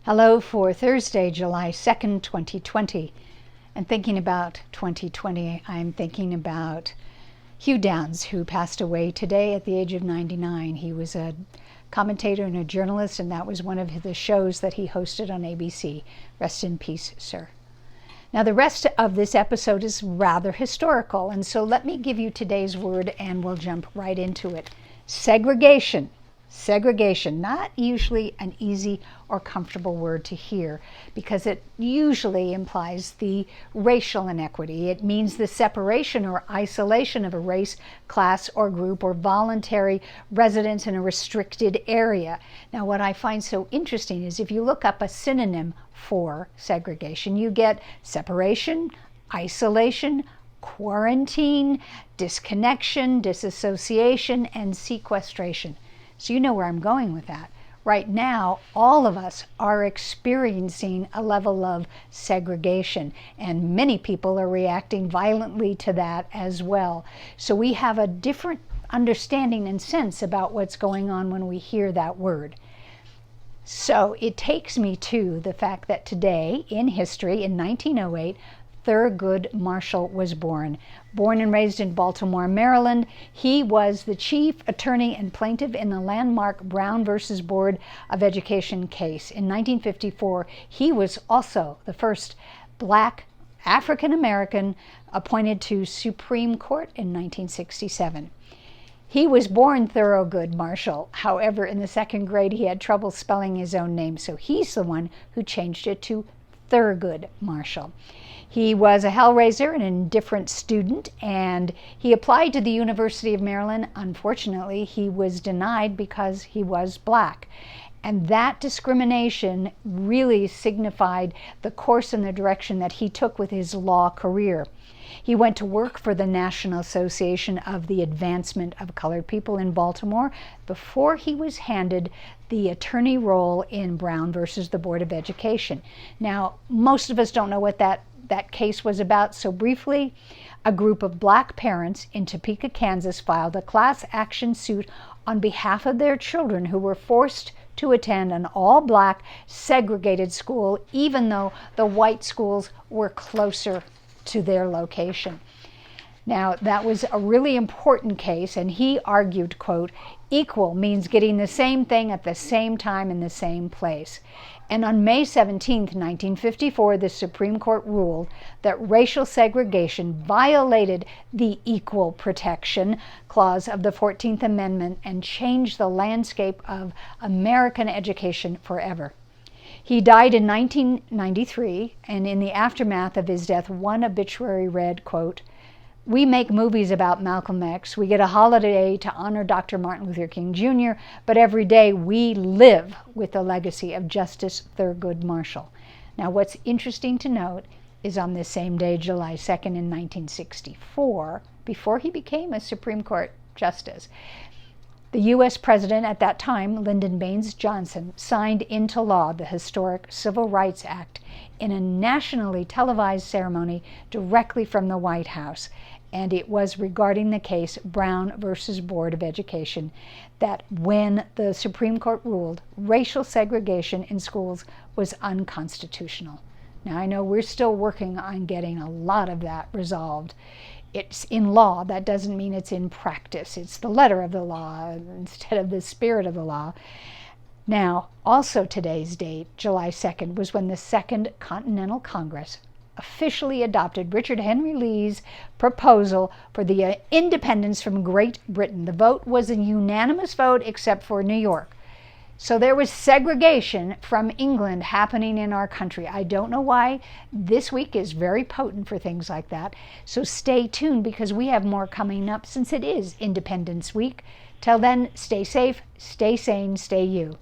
Hello for Thursday, July 2nd, 2020. And thinking about 2020, I'm thinking about Hugh Downs, who passed away today at the age of 99. He was a commentator and a journalist, and that was one of the shows that he hosted on ABC. Rest in peace, sir. Now, the rest of this episode is rather historical, and so let me give you today's word and we'll jump right into it. Segregation. Segregation, not usually an easy or comfortable word to hear because it usually implies the racial inequity. It means the separation or isolation of a race, class, or group or voluntary residence in a restricted area. Now, what I find so interesting is if you look up a synonym for segregation, you get separation, isolation, quarantine, disconnection, disassociation, and sequestration. So you know where I'm going with that. Right now, all of us are experiencing a level of segregation, and many people are reacting violently to that as well. So we have a different understanding and sense about what's going on when we hear that word. So it takes me to the fact that today in history, in 1908, Thurgood Marshall was born. Born and raised in Baltimore, Maryland, he was the chief attorney and plaintiff in the landmark Brown versus Board of Education case. In 1954, he was also the first black African-American appointed to Supreme Court in 1967. He was born Thurgood Marshall. However, in the second grade, he had trouble spelling his own name, so he's the one who changed it to Thurgood Marshall. He was a hellraiser and an indifferent student, and he applied to the University of Maryland. Unfortunately, he was denied because he was black. And that discrimination really signified the course and the direction that he took with his law career. He went to work for the National Association of the Advancement of Colored People in Baltimore before he was handed the attorney role in Brown versus the Board of Education. Now, most of us don't know what that case was about, so briefly, a group of black parents in Topeka, Kansas filed a class action suit on behalf of their children who were forced to attend an all-black segregated school, even though the white schools were closer to their location. Now, that was a really important case, and he argued, quote, equal means getting the same thing at the same time in the same place. And on May 17, 1954, the Supreme Court ruled that racial segregation violated the Equal Protection Clause of the 14th Amendment and changed the landscape of American education forever. He died in 1993, and in the aftermath of his death, one obituary read, quote, we make movies about Malcolm X. We get a holiday to honor Dr. Martin Luther King Jr., but every day we live with the legacy of Justice Thurgood Marshall. Now, what's interesting to note is on this same day, July 2nd in 1964, before he became a Supreme Court justice, the U.S. president at that time, Lyndon Baines Johnson, signed into law the historic Civil Rights Act in a nationally televised ceremony directly from the White House. And it was regarding the case Brown versus Board of Education that when the Supreme Court ruled racial segregation in schools was unconstitutional. Now, I know we're still working on getting a lot of that resolved. It's in law. That doesn't mean it's in practice. It's the letter of the law instead of the spirit of the law. Now, also today's date, July 2nd, was when the Second Continental Congress officially adopted Richard Henry Lee's proposal for the independence from Great Britain. The vote was a unanimous vote except for New York. So there was segregation from England happening in our country. I don't know why. This week is very potent for things like that. So stay tuned because we have more coming up since it is Independence Week. Till then, stay safe, stay sane, stay you.